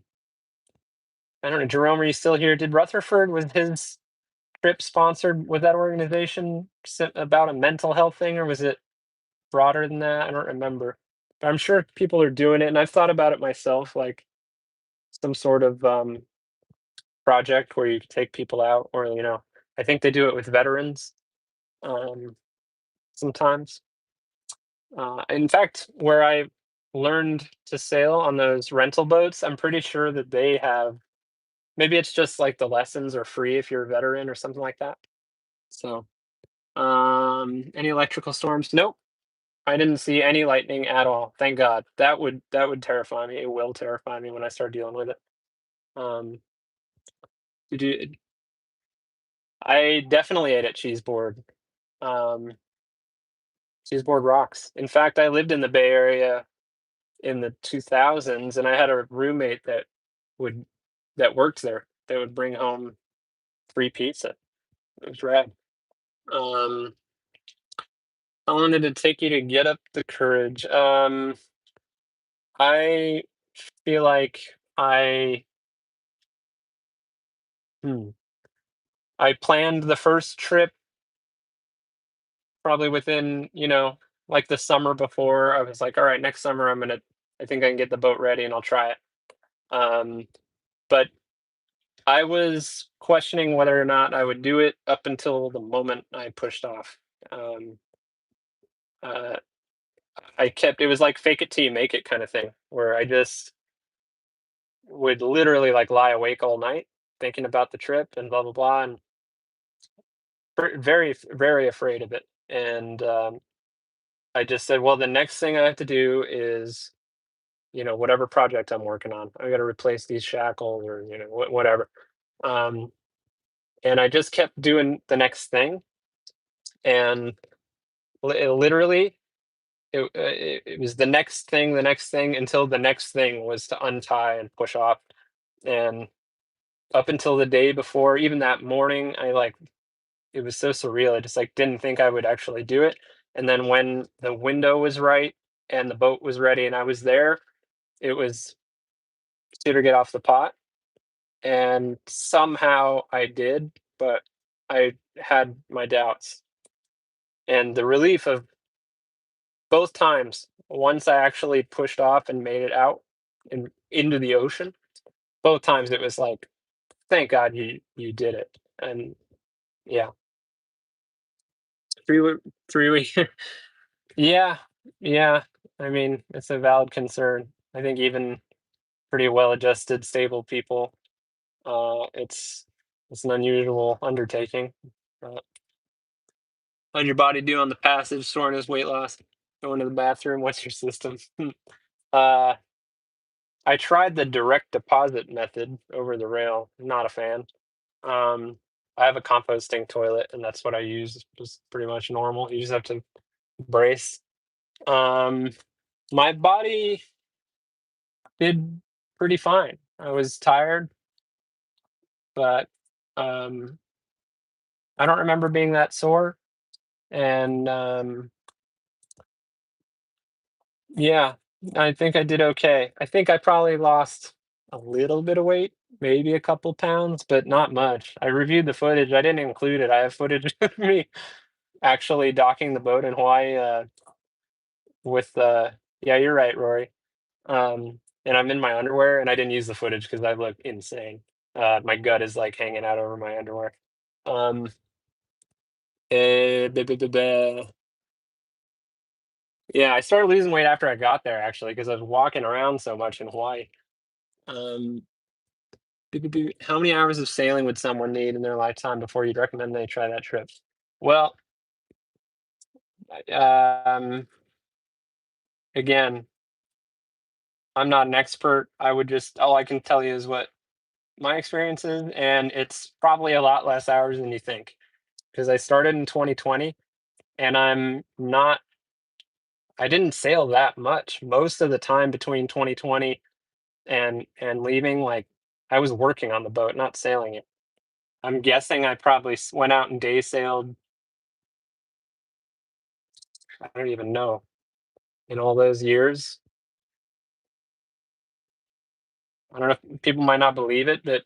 [SPEAKER 1] I don't know, Jerome, are you still here? Did Rutherford was his trip sponsored with that organization about a mental health thing, or was it broader than that? I don't remember, but I'm sure people are doing it, and I've thought about it myself, like some sort of project where you take people out, or I think they do it with veterans um, sometimes. In fact, where I learned to sail on those rental boats, I'm pretty sure that they have. Maybe it's just like the lessons are free if you're a veteran or something like that. So, any electrical storms? Nope. I didn't see any lightning at all. Thank God. That would terrify me. It will terrify me when I start dealing with it. Um, did you, I definitely ate at Cheeseboard. Um, Cheeseboard rocks. In fact, I lived in the Bay Area in the 2000s, and I had a roommate would that worked there. That would bring home free pizza. It was rad. Um, how long did it take you to get up the courage? I feel like hmm, I planned the first trip probably within, like the summer before, I was like, all right, next summer I think I can get the boat ready and I'll try it. Um, but I was questioning whether or not I would do it up until the moment I pushed off. Um, uh, it was like fake it till you make it kind of thing, where I just would literally like lie awake all night thinking about the trip and blah blah blah, and very afraid of it. And I just said, well, the next thing I have to do is, whatever project I'm working on, I got to replace these shackles or whatever. Um, and I just kept doing the next thing, and literally it was the next thing until the next thing was to untie and push off. And up until the day before, even that morning, it was so surreal. I just like didn't think I would actually do it. And then when the window was right and the boat was ready and I was there, it was to get off the pot. And somehow I did, but I had my doubts. And the relief of both times, once I actually pushed off and made it out and into the ocean, both times it was like, thank God you did it. And yeah, 3 3 weeks. Yeah, yeah. I mean, it's a valid concern. I think even pretty well-adjusted, stable people, it's an unusual undertaking. Uh, how'd your body do on the passage, soreness, weight loss, going to the bathroom? What's your system? uh, I tried the direct deposit method over the rail. Not a fan. Um, I have a composting toilet, and that's what I use. Just pretty much normal. You just have to brace. Um, my body did pretty fine. I was tired, but um, I don't remember being that sore. And yeah, I think I did okay. I think I probably lost a little bit of weight, maybe a couple pounds, but not much. I reviewed the footage. I didn't include it. I have footage of me actually docking the boat in Hawaii with yeah, you're right, Rory. And I'm in my underwear, and I didn't use the footage because I look insane. My gut is like hanging out over my underwear. Um, blah, blah, blah, blah. Yeah, I started losing weight after I got there actually because I was walking around so much in Hawaii. Um, how many hours of sailing would someone need in their lifetime before you'd recommend they try that trip? Well, again, I'm not an expert. All I can tell you is what my experience is, and it's probably a lot less hours than you think. Because I started in 2020, and I didn't sail that much. Most of the time between 2020 and leaving, like, I was working on the boat, not sailing it. I'm guessing I probably went out and day sailed. I don't even know. In all those years, I don't know. People might not believe it, but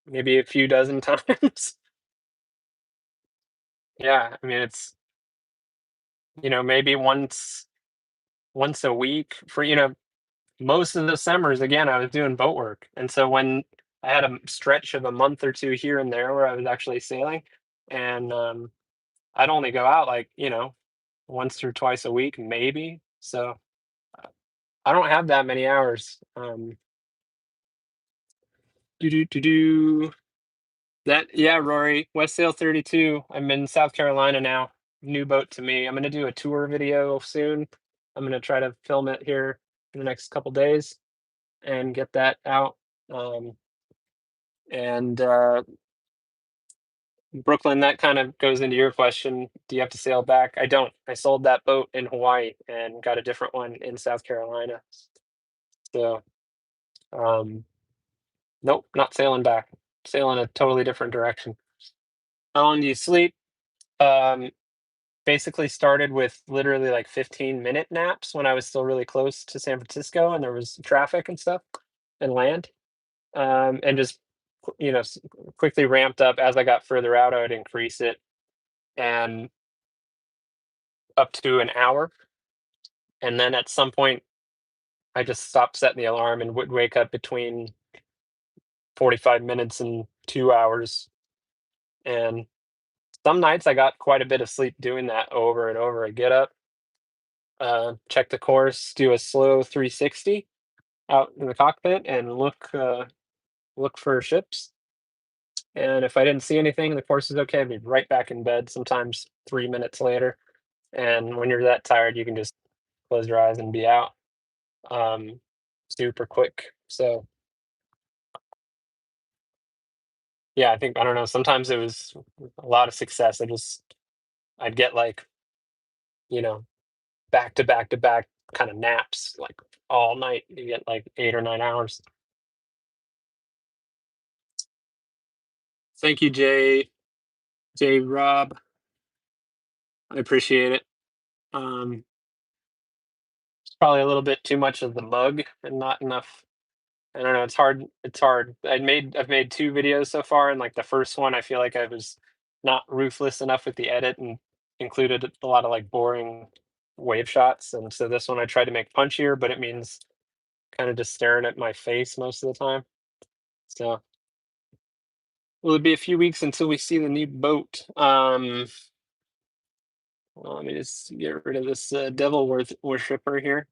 [SPEAKER 1] maybe a few dozen times. Yeah, I mean, it's maybe once a week for most of the summers. Again, I was doing boat work, and so when I had a stretch of a month or two here and there where I was actually sailing, and I'd only go out like once or twice a week, maybe. So I don't have that many hours. Do do do do. That Yeah, Rory, West Sail 32. I'm in South Carolina now. New boat to me. I'm gonna do a tour video soon. I'm gonna try to film it here in the next couple days and get that out. Um, and Brooklyn, that kind of goes into your question. Do you have to sail back? I don't. I sold that boat in Hawaii and got a different one in South Carolina. So, um, nope, not sailing back. Sailing a totally different direction. How long do you sleep? Um, Basically started with literally like 15-minute naps when I was still really close to San Francisco and there was traffic and stuff and land. And just quickly ramped up as I got further out. I would increase it, and up to an hour, and then at some point, I just stopped setting the alarm and would wake up between 45 minutes and 2 hours, and some nights I got quite a bit of sleep doing that over and over. I get up, check the course, do a slow 360 out in the cockpit, and look for ships. And if I didn't see anything, the course is okay. I'd be right back in bed. Sometimes 3 minutes later. And when you're that tired, you can just close your eyes and be out, um, super quick. So yeah, I think I don't know. Sometimes it was a lot of success. I'd get like you know back to back to back kind of naps like all night. You get like 8 or 9 hours. Thank you, Rob. I appreciate it. Um, it's probably a little bit too much of the mug and not enough. I don't know. It's hard. I've made two videos so far, and like the first one, I feel like I was not ruthless enough with the edit and included a lot of like boring wave shots. And so this one I tried to make punchier, but it means kind of just staring at my face most of the time. So will it be a few weeks until we see the new boat? Well, let me just get rid of this devil worshipper here.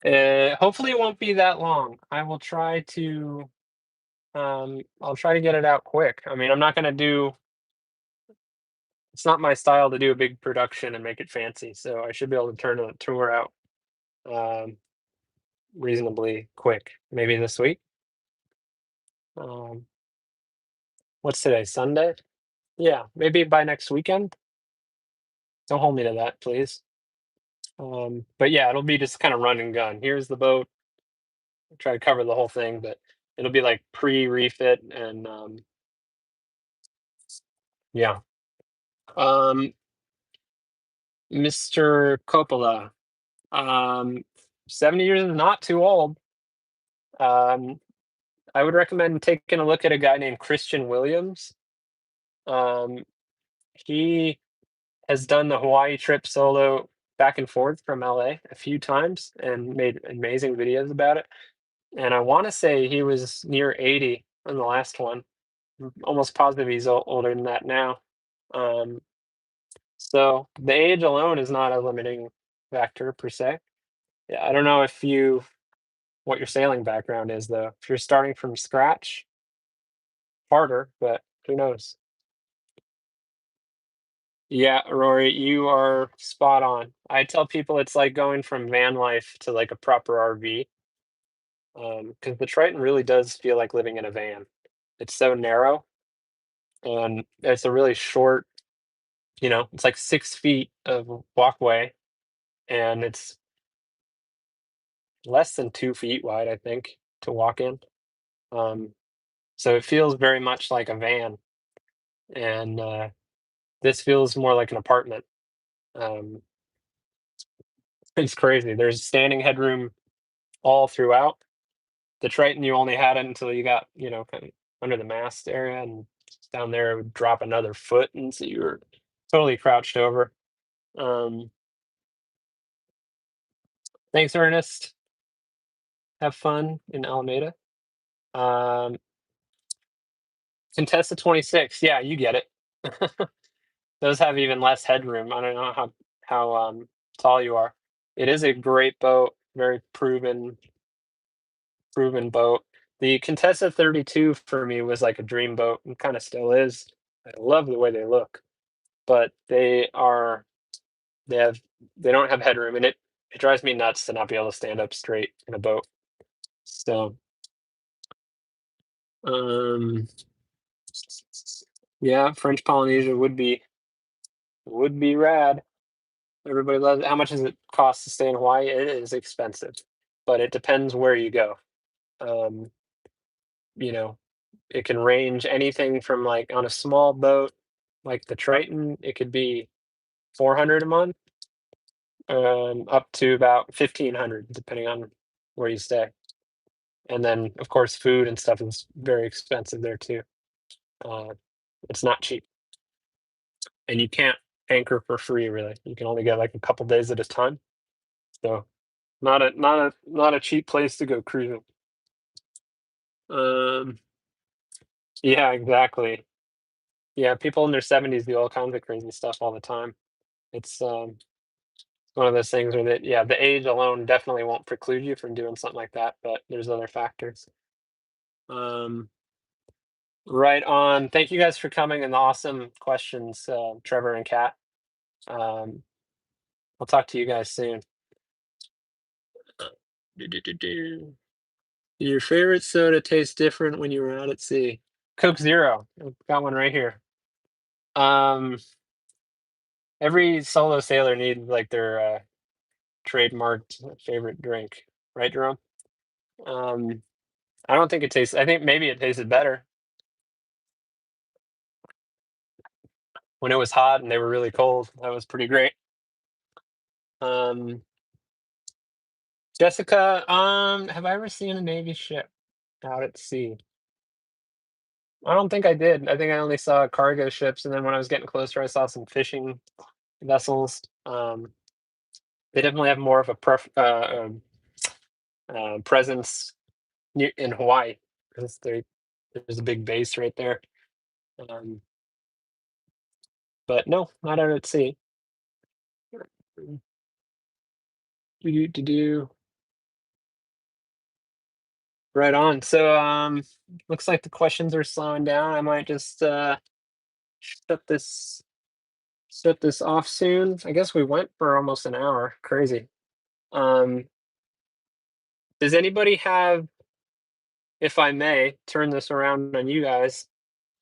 [SPEAKER 1] Uh, hopefully, it won't be that long. I'll try to get it out quick. I mean, I'm not gonna do. It's not my style to do a big production and make it fancy, so I should be able to turn a tour out um, reasonably quick. Maybe this week. Um, what's today? Sunday? Yeah, maybe by next weekend. Don't hold me to that, please. But yeah, it'll be just kind of run and gun. Here's the boat. I'll try to cover the whole thing, but it'll be like pre-refit and yeah. Um, Mr. Coppola, um, 70 years is not too old. Um, I would recommend taking a look at a guy named Christian Williams. Um, he has done the Hawaii trip solo back and forth from LA a few times and made amazing videos about it. And I want to say he was near 80 on the last one. I'm almost positive he's older than that now. Um, so the age alone is not a limiting factor per se. Yeah, I don't know what your sailing background is though. If you're starting from scratch, harder, but who knows? Yeah, Rory, you are spot on. I tell people it's like going from van life to like a proper RV, because the Triton really does feel like living in a van. It's so narrow and it's a really short, it's like 6 feet of walkway and it's less than 2 feet wide, I think, to walk in. Um, so it feels very much like a van, and this feels more like an apartment. Um, it's crazy. There's standing headroom all throughout. The Triton, you only had it until you got, kind of under the mast area, and down there it would drop another foot, and so you were totally crouched over. Um, thanks, Ernest. Have fun in Alameda. Um, Contessa 26. Yeah, you get it. Those have even less headroom. I don't know how tall you are. It is a great boat, very proven boat. The Contessa 32 for me was like a dream boat and kind of still is. I love the way they look, but they have they don't have headroom and it drives me nuts to not be able to stand up straight in a boat. So, um yeah, French Polynesia would be rad. Everybody loves it. How much does it cost to stay in Hawaii? It is expensive, but it depends where you go. Um, you know, it can range anything from like on a small boat, like the Triton, it could be 400 a month, up to about 1,500, depending on where you stay. And then, of course, food and stuff is very expensive there too. Uh, it's not cheap, and you can't anchor for free really. You can only get like a couple days at a time. So not a cheap place to go cruising. Um, yeah, exactly. Yeah, people in their 70s do all kinds of crazy stuff all the time. It's one of those things where that yeah, the age alone definitely won't preclude you from doing something like that, but there's other factors. Um, right on. Thank you guys for coming and the awesome questions, Trevor and Kat. Um, I'll talk to you guys soon. Do. Your favorite soda tastes different when you were out at sea. Coke Zero. I've got one right here. Um, every solo sailor needs like their trademarked favorite drink, right, Jerome? Um, I don't think it tastes. I think maybe it tasted better when it was hot and they were really cold. That was pretty great. Um, Jessica, have I ever seen a Navy ship out at sea? I don't think I did. I think I only saw cargo ships, and then when I was getting closer, I saw some fishing vessels. They definitely have more of a presence in Hawaii because there's a big base right there. Um, but no, not out at sea. Do. Right on. So, looks like the questions are slowing down. I might just shut this shut this off soon. I guess we went for almost an hour. Crazy. Um, does anybody have, if I may, turn this around on you guys?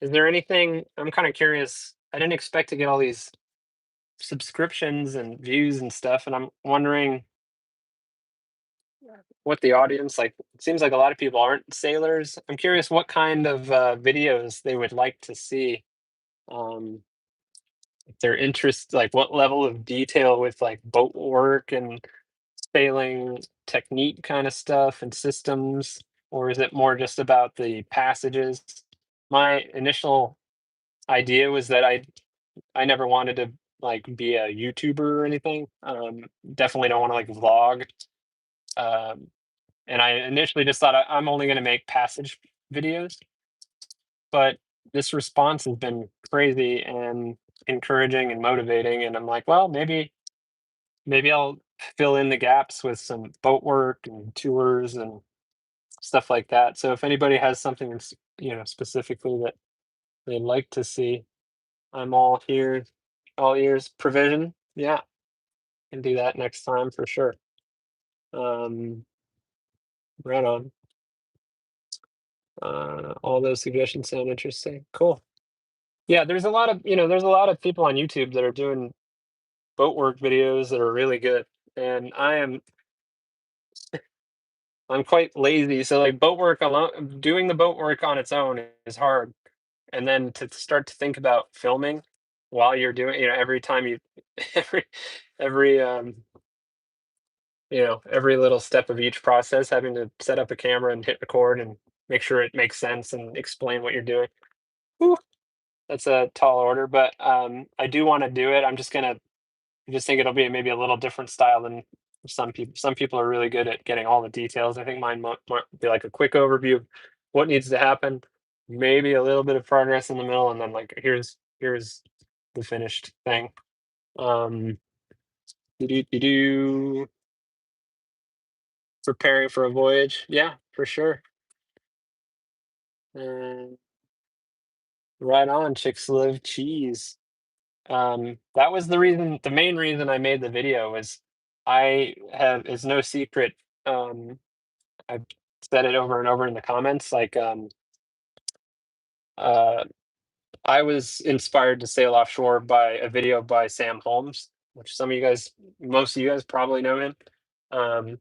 [SPEAKER 1] Is there anything? I'm kind of curious. I didn't expect to get all these subscriptions and views and stuff, and I'm wondering what the audience like. It seems like a lot of people aren't sailors. I'm curious what kind of videos they would like to see. Um, if their interest, like what level of detail with like boat work and sailing technique kind of stuff and systems, or is it more just about the passages? My initial idea was that I never wanted to like be a YouTuber or anything. Definitely don't want to like vlog. Um, and I initially just thought I'm only going to make passage videos, but this response has been crazy and encouraging and motivating. And I'm like, well, maybe I'll fill in the gaps with some boat work and tours and stuff like that. So if anybody has something, specifically that they'd like to see, I'm all here, all ears. Provision, yeah, can do that next time for sure. Um, right on. All those suggestions sound interesting. Cool. Yeah, there's a lot of people on YouTube that are doing boat work videos that are really good, and I'm quite lazy. So like boat work alone, doing the boat work on its own is hard, and then to start to think about filming while you're doing, every time you, every every every little step of each process, having to set up a camera and hit record and make sure it makes sense and explain what you're doing. Whew, that's a tall order, but I do want to do it. I just think it'll be maybe a little different style than some people. Some people are really good at getting all the details. I think mine might be like a quick overview of what needs to happen, maybe a little bit of progress in the middle, and then like here's the finished thing. Um, do preparing for a voyage. Yeah, for sure. Uh, right on. Chicks love cheese. That was the main reason I made the video was it's no secret. I've said it over and over in the comments. Like, uh, I was inspired to sail offshore by a video by Sam Holmes, which most of you guys probably know him. Um,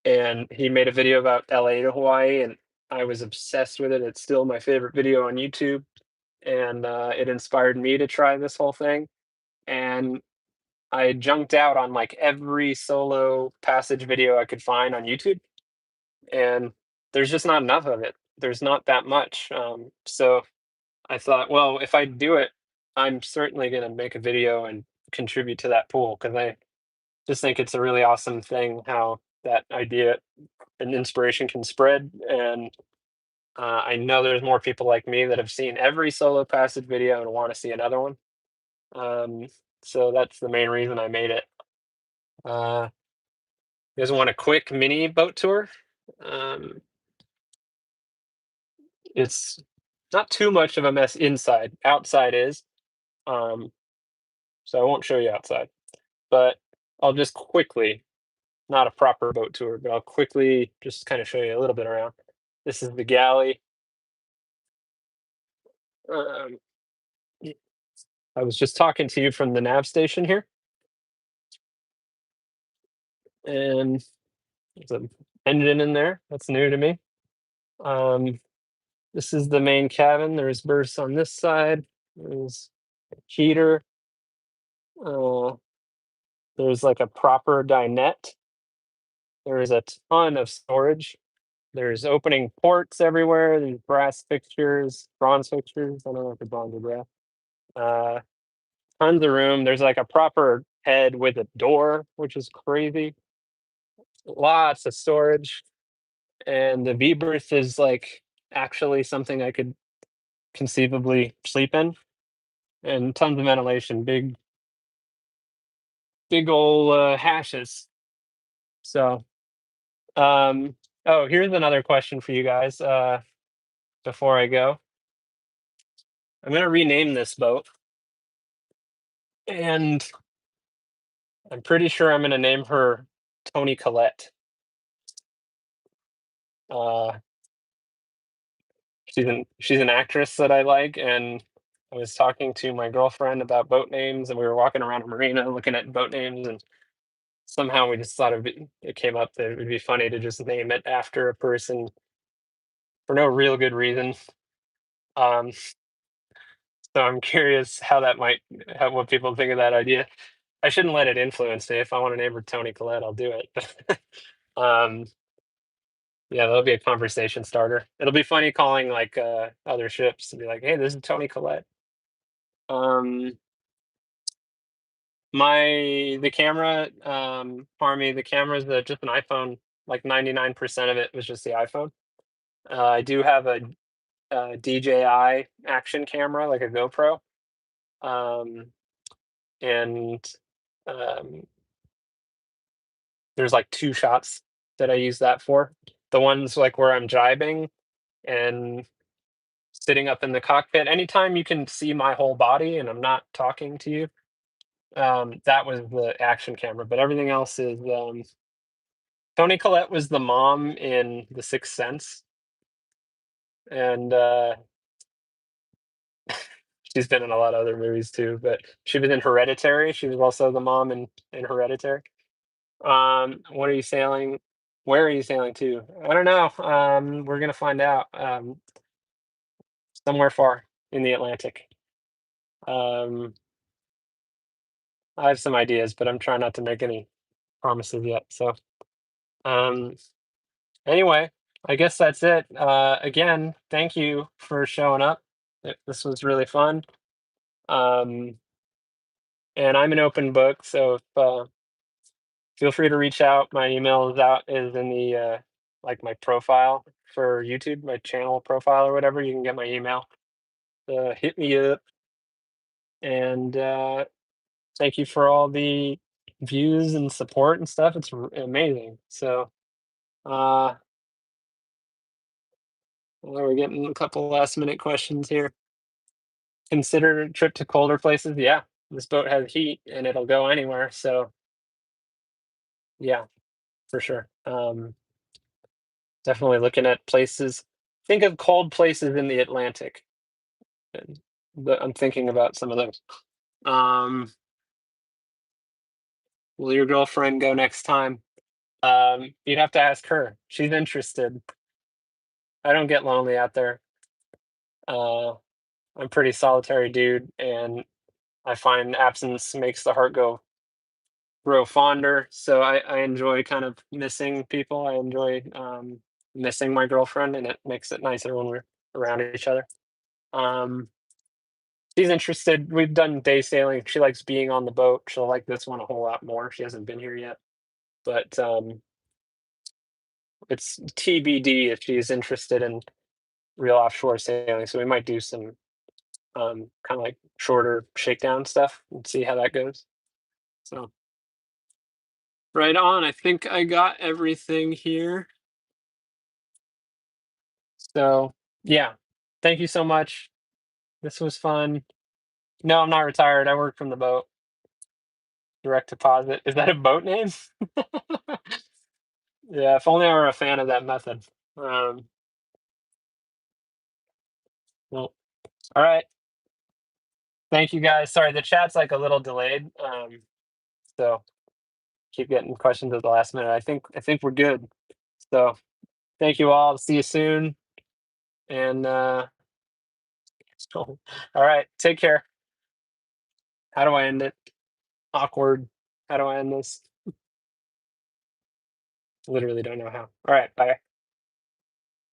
[SPEAKER 1] and he made a video about LA to Hawaii, and I was obsessed with it. It's still my favorite video on YouTube, and it inspired me to try this whole thing. And I junked out on like every solo passage video I could find on YouTube, and there's just not enough of it. There's not that much. So I thought, well, if I do it, I'm certainly going to make a video and contribute to that pool because I just think it's a really awesome thing how that idea and inspiration can spread. And I know there's more people like me that have seen every solo passage video and want to see another one. Um, so that's the main reason I made it. You guys want a quick mini boat tour? Um, it's not too much of a mess inside. Outside is. Um, so I won't show you outside, but I'll just quickly, not a proper boat tour, but I'll quickly just kind of show you a little bit around. This is the galley. Um, I was just talking to you from the nav station here, and there's an engine in there. That's new to me. Um, this is the main cabin. There's berths on this side. There's a heater. Uh, there's like a proper dinette. There is a ton of storage. There's opening ports everywhere. There's brass fixtures, bronze fixtures. I don't know if they're bronze or brass. Uh, Tons of room. There's like a proper head with a door, which is crazy. Lots of storage. And the V berth is like actually something I could conceivably sleep in. And tons of ventilation, big old hashes. So, oh, here's another question for you guys before I go. I'm going to rename this boat, and I'm pretty sure I'm going to name her Tony Collette. Uh, she's an actress that I like, and I was talking to my girlfriend about boat names, and we were walking around a marina looking at boat names, and somehow we just thought it came up that it would be funny to just name it after a person for no real good reason. Um, so I'm curious how that might how what people think of that idea. I shouldn't let it influence me. If I want to name her Tony Collette, I'll do it. um, yeah, that'll be a conversation starter. It'll be funny calling like other ships and be like, "Hey, this is Tony Collette." Um, the camera, Harmy, the camera is just an iPhone. Like 99% of it was just the iPhone. I do have a DJI action camera, like a GoPro, um, and um, there's like two shots that I use that for. The ones like where I'm jibing and sitting up in the cockpit. Anytime you can see my whole body and I'm not talking to you, that was the action camera. But everything else is Toni Collette was the mom in The Sixth Sense, and she's been in a lot of other movies too. But she was in Hereditary. She was also the mom in Hereditary. What are you sailing? Where are you sailing to? I don't know. We're gonna find out. Somewhere far in the Atlantic. Um, I have some ideas, but I'm trying not to make any promises yet. So, um, anyway, I guess that's it. Again, thank you for showing up. This was really fun. Um, and I'm an open book, so feel free to reach out. My email is in the like my profile for YouTube, my channel profile or whatever. You can get my email. Hit me up, and thank you for all the views and support and stuff. It's amazing. So, uh, well, we're getting a couple last minute questions here. Consider a trip to colder places. Yeah, this boat has heat and it'll go anywhere. So, yeah, for sure. Definitely looking at places. Think of cold places in the Atlantic. And I'm thinking about some of those. Um, will your girlfriend go next time? You'd have to ask her. She's interested. I don't get lonely out there. Uh, I'm a pretty solitary dude, and I find absence makes the heart grow fonder. So I enjoy kind of missing people. I enjoy missing my girlfriend, and it makes it nicer when we're around each other. Um, she's interested. We've done day sailing. She likes being on the boat. She'll like this one a whole lot more. She hasn't been here yet, but it's TBD if she's interested in real offshore sailing. So we might do some kind of like shorter shakedown stuff and see how that goes. So right on. I think I got everything here. So yeah, thank you so much. This was fun. No, I'm not retired. I work from the boat. Direct deposit. Is that a boat name? Yeah, if only I were a fan of that method. Um, well, all right. Thank you guys. Sorry, the chat's like a little delayed. So keep getting questions at the last minute. I think we're good. So thank you all. See you soon. And all right, take care. How do I end it? Awkward. How do I end this? Literally don't know how. All right, bye.